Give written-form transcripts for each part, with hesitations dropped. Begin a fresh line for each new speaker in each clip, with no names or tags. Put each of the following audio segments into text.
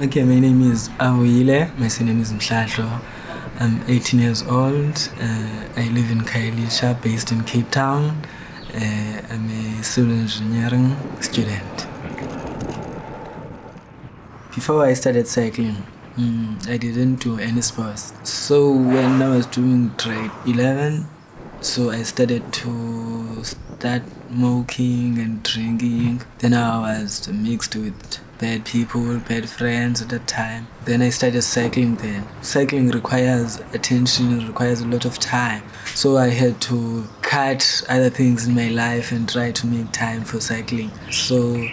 Okay, my name is Avuyile. My surname is Mhlahlo. I'm 18 years old. I live in Khayelitsha, based in Cape Town. I'm a civil engineering student. Before I started cycling, I didn't do any sports. So when I was doing grade 11, so I started to start smoking and drinking. Then I was mixed with bad people, bad friends at that time. Then I started cycling then. Cycling requires attention, it requires a lot of time. So I had to cut other things in my life and try to make time for cycling. So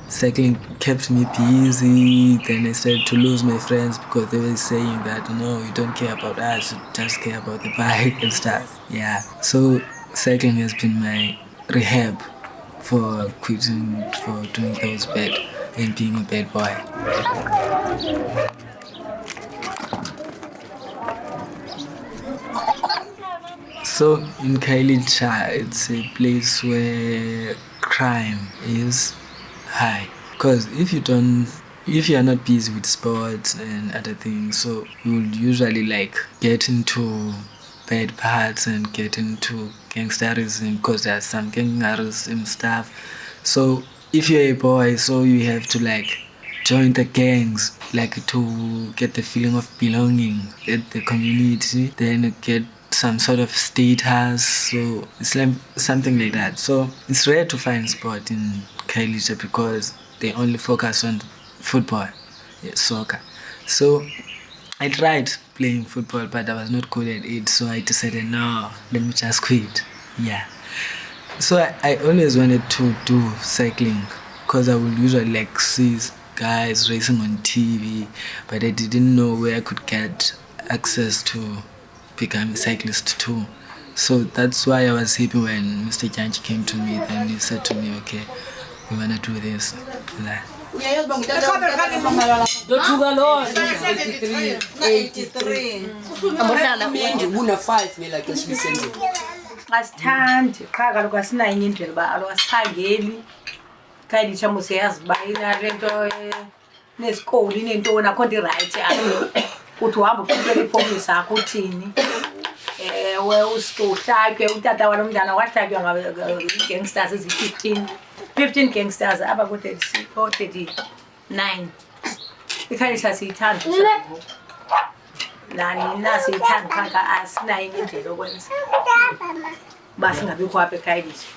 cycling kept me busy. Then I started to lose my friends because they were saying that, no, you don't care about us, you just care about the bike and stuff. Yeah, so cycling has been my rehab for quitting, for doing those bad and being a bad boy. So in Khayelitsha, it's a place where crime is high. Because if you are not busy with sports and other things, so you'll usually get into bad parts and get into gangsterism because there's some gangsterism stuff. So if you're a boy, so you have to join the gangs, to get the feeling of belonging at the community, then get some sort of status. So it's something like that. So it's rare to find sport in Khayelitsha because they only focus on football, soccer. So I tried playing football, but I was not good at it. So I decided, no, let me just quit. Yeah. So I always wanted to do cycling because I would usually see guys racing on TV, but I didn't know where I could get access to become a cyclist too. So that's why I was happy when Mr. Janji came to me. Then he said to me, okay, we want to do this. Like,
asithandi qha kaloku asinayo enye indlela uba alo asiphangeli Khayelitsha mos yazibayina le nto nesikoli neentoni akho nto irayithi apho uthi uhamba uqhubela iifowuni zakho uthini ewe uske uhlatywe utata walo mntana wahlatywa ii-gangsters eziyi-15 gangsters apha ko-39 iKhayelitsha siyithanda nani nasiyithanda qha asinayo enye indlela okwenza uba singabikho apha eKhayelitsha.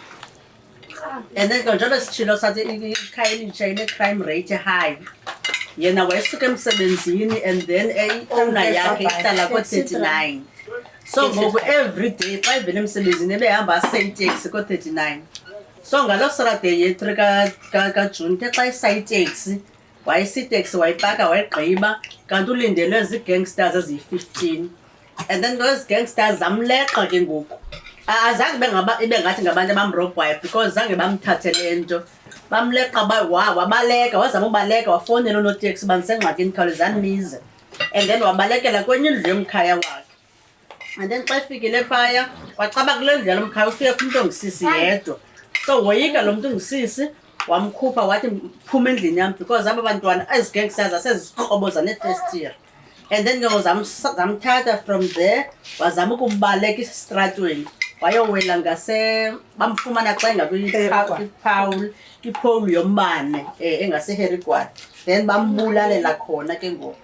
And then njengoba sitshilo sathi iKhayelitsha ine-crime rate high. Yena wayesuka emsebenzini and then i-owner yakhe ihlala ko-39. So ngoku every day xa ivele emsebenzini ebehamba aseyiteksi ko-39. So ngaloo Saturday ye-3 kaJuni ke xa isayiteksi wayesiteksi wayipaka wayigqiba kanti ulindelwe zii-gangsters eziyi-15. And then those gangsters zamleqa ke ngoku. Azange ibe ngathi ngabantu abamrobhayo because zange bamthathe le nto. Bamleqa wabaleka, wazama ubaleka wafowunela unoteksi bandisengxakini khawulezani nize. And then wabalekela kwenye indlu yomkhaya wakhe. And then xa efikile phaya wacaba kule ndlu yalo mkhaya ufike kumntu ongusisi yedwa. So woyika lo mntu ongusisi wamkhupha wathi phuma endlini yam because aba bantwana ezigangsters asezikroboza ne-first year. And then zamthatha from there wazama ukubaleka esitratweni wayowela bamfumana xa iphowuli yombane engaseherigwad. Then bambulalela khona ke ngoku.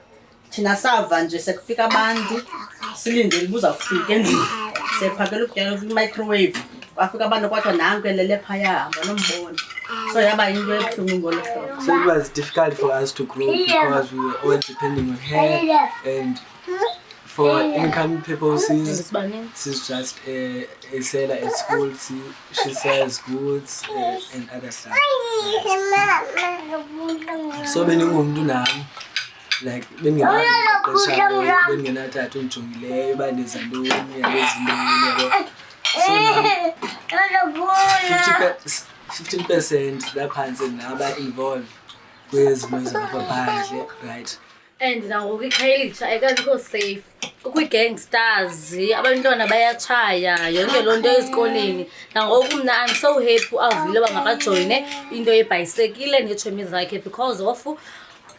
Thina sava nje sekufika abantu silindele ubuzawufika endlini sephakela ukutya kwi-microwave wafika abantu kwathiwa nanku elele phaya hamba nombona. So yaba yinto ebuhlungu ngolo hlobo.
So it was difficult for us to grow because we were all depending on her, and for income purposes, she's just a seller at school. She sells goods and other stuff. So many women bengenathatha undijongileyo banezantoni yabezinto. So now 15% laphansi naba involved kwezinto zangaphandle, right?
And nangoku iKhayelitsha ayikabikho safe, kukho ii-gangsters, abantwana bayatshaya, yonke loo nto ezikoleni. Nangoku mna I'm so happy uAvuyile uba makajoyine into yebhayisekile neetshomi zakhe because of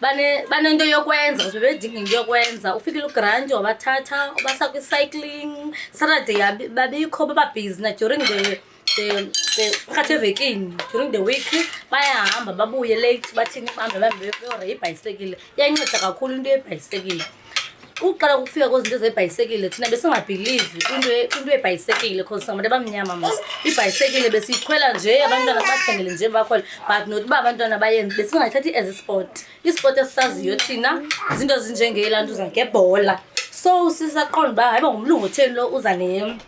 banento yokwenza because bebedinga into yokwenza. Ufikile ugrant wabathatha ubasa kwi-cycling. Saturday babikho bababhizi na during the phakathi evekini during the week bayahamba babuye late bathini bahambe ibhayisekile. Iyanceda kakhulu into yebhayisekile. Uqala ukufika kwezinto zebhayisekile thina besingabhelieve into yebhayisekile because sabantu abamnyama mos ibhayisekile besiyikhwela nje abantwana bathengele nje bakhwela but not uba abantwana bayenze besingathathi as a sport. Isport esisaziyo thina izinto ezinjengelanto zangebhola. So sisaqonda uba hayiba ngumlungu otheni lo uza nento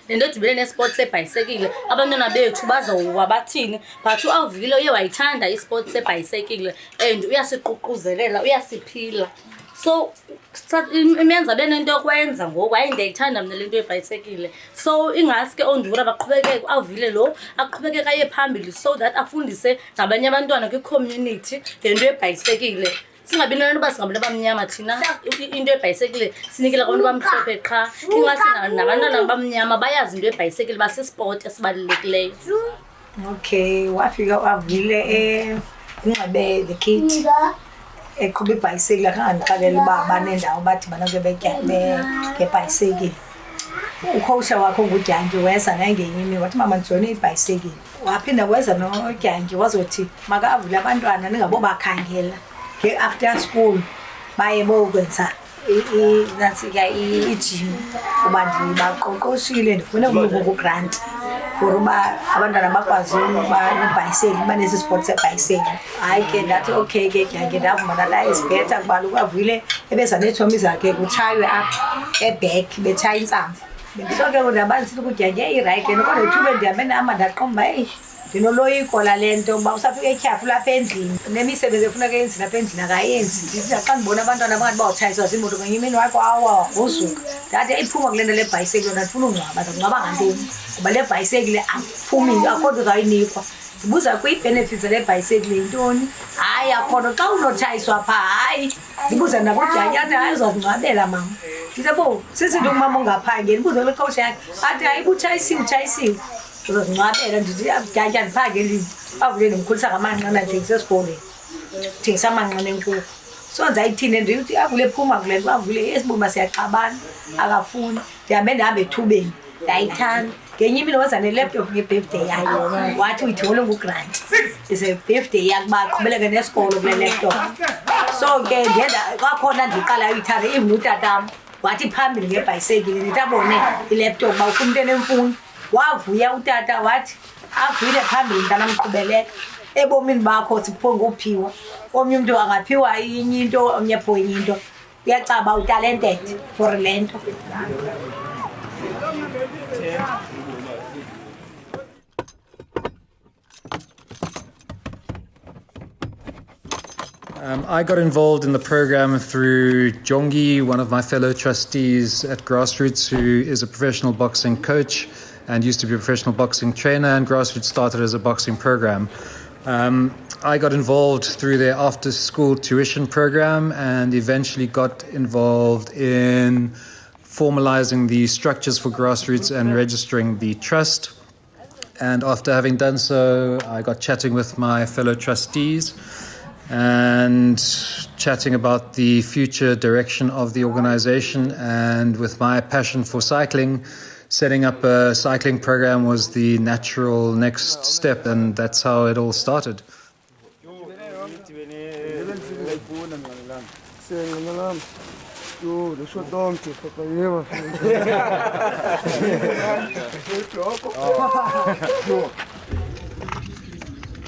edibene nesports sebhayisekile abantwana bethu bazawuwa bathini but uAvuyile uye wayithanda isport sebhayisekile and uyasiququzelela uyasiphila. So imenza benento yokwenza ngoku hayi ndiyayithanda mna le nto yebhayisekile. So ingaske ondura baqhubeke uAvuyile lo aqhubeke kaye phambili so that afundise nabanye abantwana kwi-community ngento yebhayisekile. Singabi nento uba singabantu abamnyama thina into yebhayisekile sinikela abantu bamhlophe qha ingasi nabantwana abamnyama bayazi into yebhayisekile basesport esibalulekileyo.
Okay, wafika uAvuyile kungabe the kid eqhuba ibhayisekile akangandixelela uba banendawo bathi banake ngebhayisekile. Ukhowusha wakho ngudyangi weza nangenye imini wathi mama ndijoyine ibhayisekile. Waphinda weza nodyangi wazothi makaAvuyile abantwana ningabobakhangela after school baye bokwenza ijim uba ndibaqoqoshile ndifuna ukugrant for uba abantwana bakwazi uba ibhayisekile banesi sport sebhayisekile. Hayi ke ndathi okay ke dyange ndavuma ndala isibhetha kubala uAvuyile ebeza neetshomi zakhe kutshaywe apha eback betshaya intsamvu. So ke ndabani sithi kudyange irayithi and kodwa ithuba ndihambe ndihamba ndaqomba heyi ndinoloyiko lale nto uba usafika etyhafu lapha endlini nemisebenzi efuneka yenzi lapha endlini akayenzi. Ndithi xa ndibona abantwana abangathi bawutshayiswa ziimoto kwenye imini wakho awa wosuka ndathi iphuma kule nto lebhayisekile ndandifuna ungcwaba ndazingcwaba ngantoni ngoba le bhayisekile akuphumi akho nto uzawuyinikwa. Ndibuza kwii-benefits zale bhayisekile yintoni. Hayi akhona xa unotshayiswa phaa hayi ndibuza nakudyange athi hayi uzazingcwabela mama. Ndithi bo sisinto kumama ungaphangeli ndibuza kule khowusha yakhe athi hayi utshayisiwe uzazingcwabela. Ndithi dyange andiphangeli uAvuyile ndimkhulisa ngamanqina ndithengisa esikolweni ndithengisa amanqina enkukhu. So ndizayithini ndithi uAvuyile phuma kule nto uAvuyile esibuma siyaxabana akafuni. Ndihambe ethubeni ndayithanda. Ngenye imini weza ne-laptop nge-birthday yakhe wathi uyithole ngugrant ise-birthday yakhe uba aqhubeleke nesikolo kule laptop. So ke kwakhona ndiqala uyithanda even utatam wathi phambili ngebhayisekile ndithi abone ilaptop uba ufuna into enemfundo. Wavuya utata wathi Avuyile phambili mntana mqhubeleka ebomini bakho sipho ngophiwa. Omnye umuntu angaphiwa inye into omnye pho inye into. Uyacaba utalented for le nto.
I got involved in the program through Jongi, one of my fellow trustees at Grassroots, who is a professional boxing coach and used to be a professional boxing trainer, and Grassroots started as a boxing program. I got involved through their after-school tuition program and eventually got involved in formalizing the structures for Grassroots and registering the trust. And after having done so, I got chatting with my fellow trustees and chatting about the future direction of the organization. And with my passion for cycling, setting up a cycling program was the natural next step, and that's how it all started.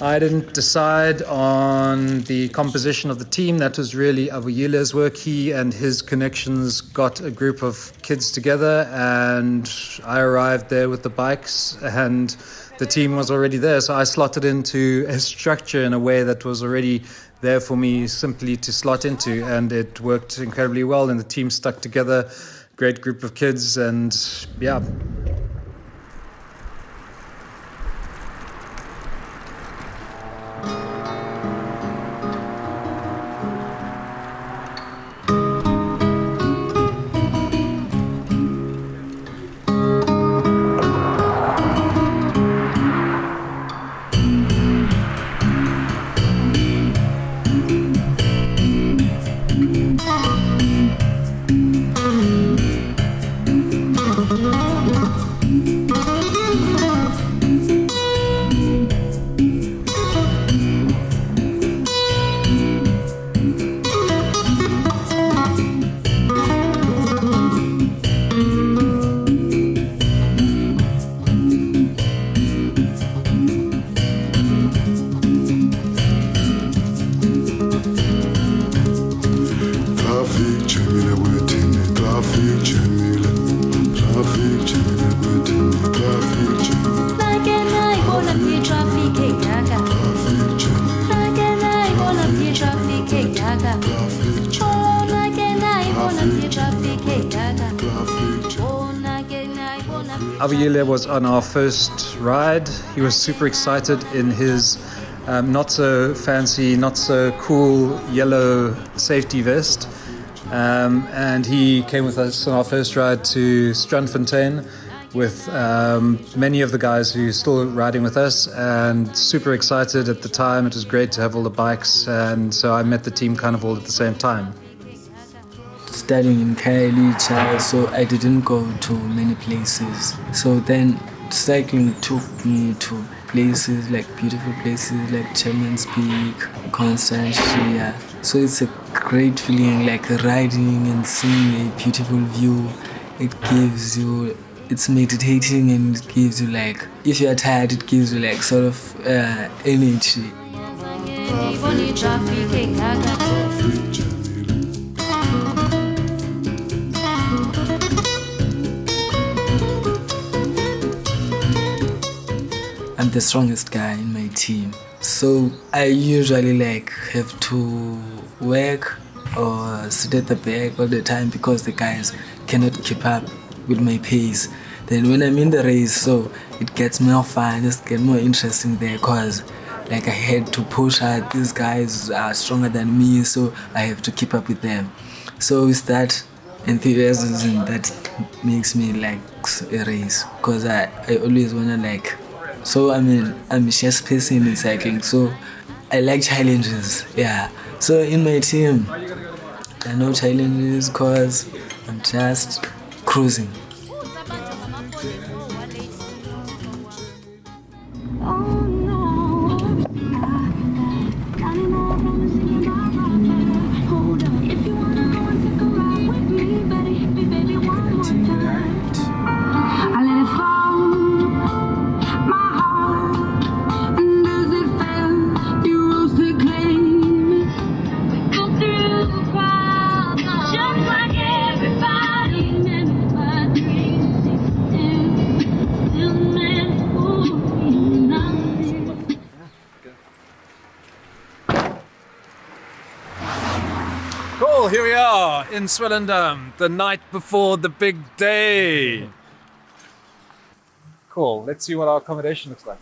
I didn't decide on the composition of the team. That was really Avuyile's work. He and his connections got a group of kids together, and I arrived there with the bikes, and the team was already there. So I slotted into a structure in a way that was already there for me simply to slot into, and it worked incredibly well, and the team stuck together. Great group of kids, and yeah. Avuyile was on our first ride. He was super excited in his not so fancy, not so cool yellow safety vest. And he came with us on our first ride to Strandfontein with many of the guys who are still riding with us, and super excited at the time. It was great to have all the bikes, and so I met the team kind of all at the same time.
Studying in Khayelitsha, so I didn't go to many places. So then cycling took me to places like beautiful places like Chairman's Peak, Constantia. So it's a great feeling, like riding and seeing a beautiful view. It gives you, it's meditating, and it gives you like, if you are tired, it gives you like sort of energy. I'm the strongest guy in my team, so I usually like have to work or sit at the back all the time because the guys cannot keep up with my pace. Then when I'm in the race, so it gets more fun, it gets more interesting there, because like I had to push hard. These guys are stronger than me, so I have to keep up with them. So it's that enthusiasm that makes me like a race, because I always wanna like, so I'm a just person in cycling, so I like challenges, yeah. So in my team, there are no challenges because I'm just cruising.
Cool, here we are in Swellendam, the night before the big day. Cool, let's see what our accommodation looks like.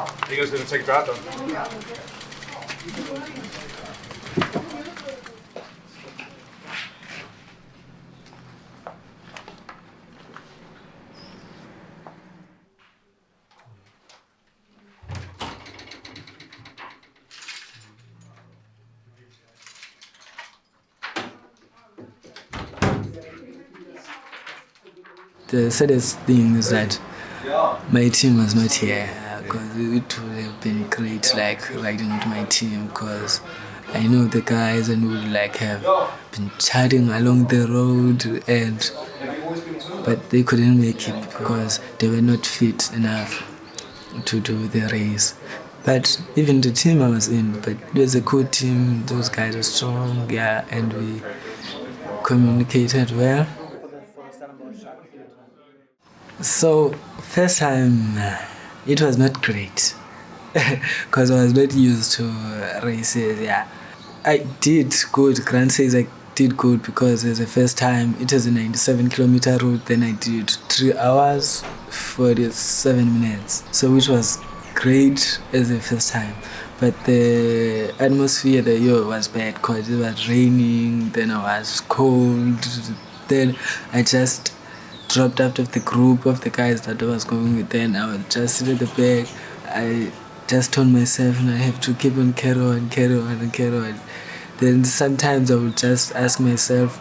Are you guys going to take a drive though?
The saddest thing is that my team was not here, because it would have been great like riding with my team, because I know the guys and we would like have been chatting along the road, but they couldn't make it because they were not fit enough to do the race. But even the team I was in, but it was a good team, those guys were strong, yeah, and we communicated well. So first time, it was not great because I was not used to races. Yeah, I did good. Grant says I did good because it's the first time. It was a 97-kilometer route. Then I did 3 hours 47 minutes. So which was great as the first time. But the atmosphere the year was bad because it was raining. Then I was cold. Then I just dropped out of the group of the guys that I was going with. Then I was just sitting at the back. I just told myself, and I have to keep on carry on. Then sometimes I would just ask myself,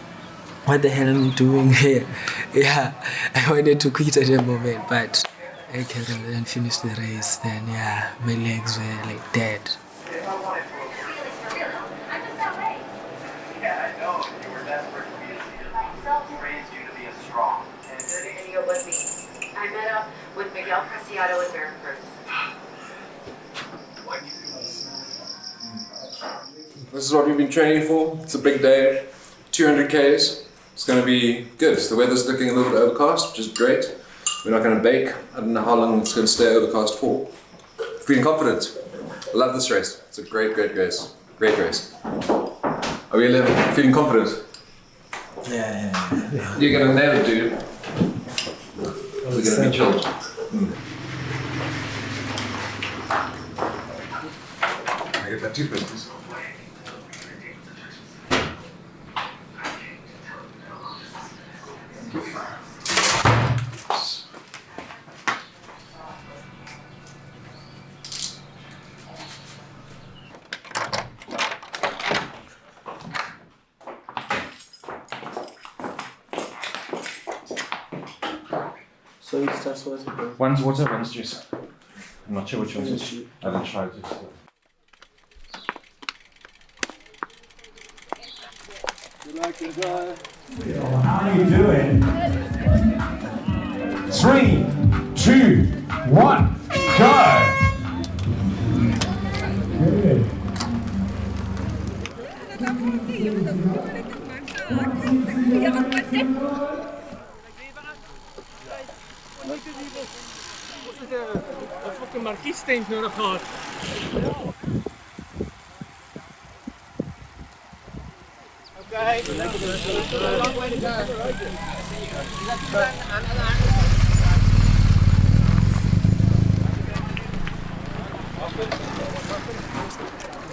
what the hell am I doing here? Yeah, I wanted to quit at the moment, but I carried on and finished the race. Then yeah, my legs were like dead.
I met up with Miguel Preciado and Baron Cruz.
This is what we've been training for. It's a big day.
200 Ks. It's going to be good. The weather's looking a little bit overcast, which is great. We're not going to bake. I don't know how long it's going to stay overcast for. Feeling confident. I love this race. It's a great race. Great race. Are we feeling confident?
Yeah.
You're going to nail it, dude. We're going to be chilled. Can I get that toothpaste, please?
So it's just what it is.
One's water, one's juice. I'm not sure which one's which. I haven't tried it.
How are you doing? 3, 2, 1, go! Good.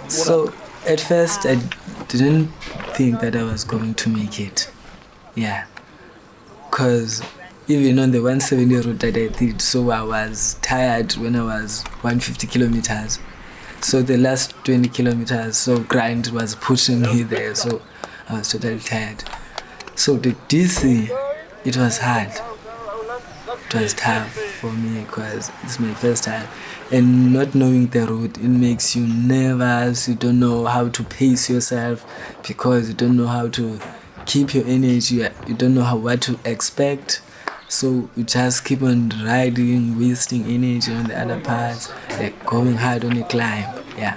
So at first I didn't think that I was going to make it. Yeah. Because even on the 170 route that I did, so I was tired when I was 150 kilometers. So the last 20 kilometers, so grind was pushing me there, so I was totally tired. So the DC, it was hard. It was tough for me because it's my first time. And not knowing the route, it makes you nervous. You don't know how to pace yourself because you don't know how to keep your energy. You don't know what to expect. So you just keep on riding, wasting energy on the other parts, like going hard on a climb. Yeah.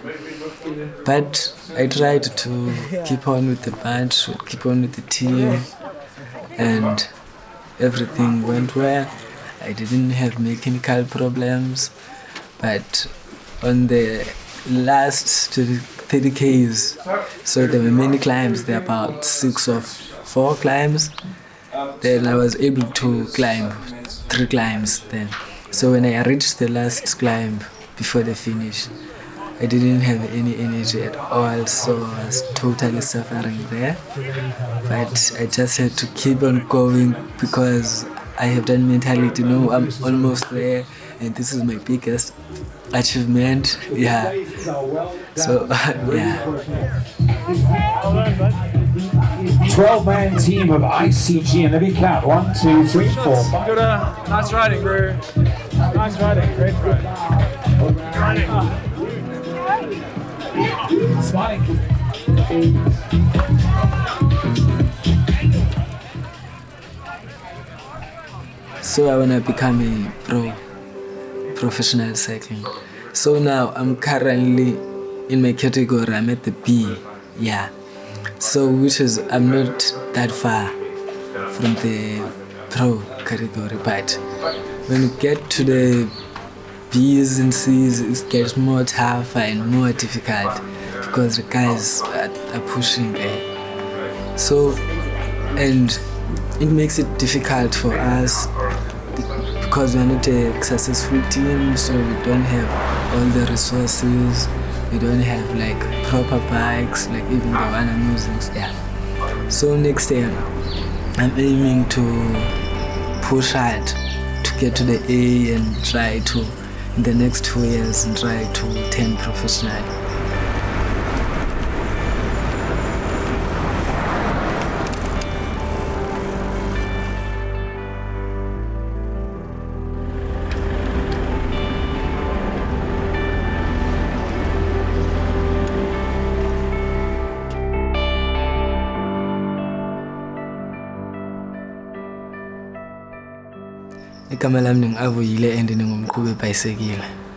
But I tried to keep on with the bunch, keep on with the team, and everything went well. I didn't have mechanical problems, but on the last 30 Ks, so there were many climbs, there were about 6 or 4 climbs. Then I was able to climb 3 climbs then. So when I reached the last climb before the finish, I didn't have any energy at all, so I was totally suffering there. But I just had to keep on going because I have done mentality, I'm almost there and this is my biggest achievement. Yeah. So, yeah.
12-man team of ICG, and let me count. 1, 2, 3, 4.
Good, nice riding, bro. Nice riding, great riding.
Smiling.
So I want to become a professional cycling. So now I'm currently in my category, I'm at the B, yeah. So which is, I'm not that far from the pro category, but when you get to the B's and C's, it gets more tougher and more difficult because the guys are pushing there. So, and it makes it difficult for us because we're not a successful team, so we don't have all the resources, we don't have like proper bikes, like even the one I'm using, yeah. So next year, I'm aiming to push hard to get to the A and try to, in the next 2 years, and try to turn professional. Igama lami Avuyile'nin khayelitsha'nın bisiklet.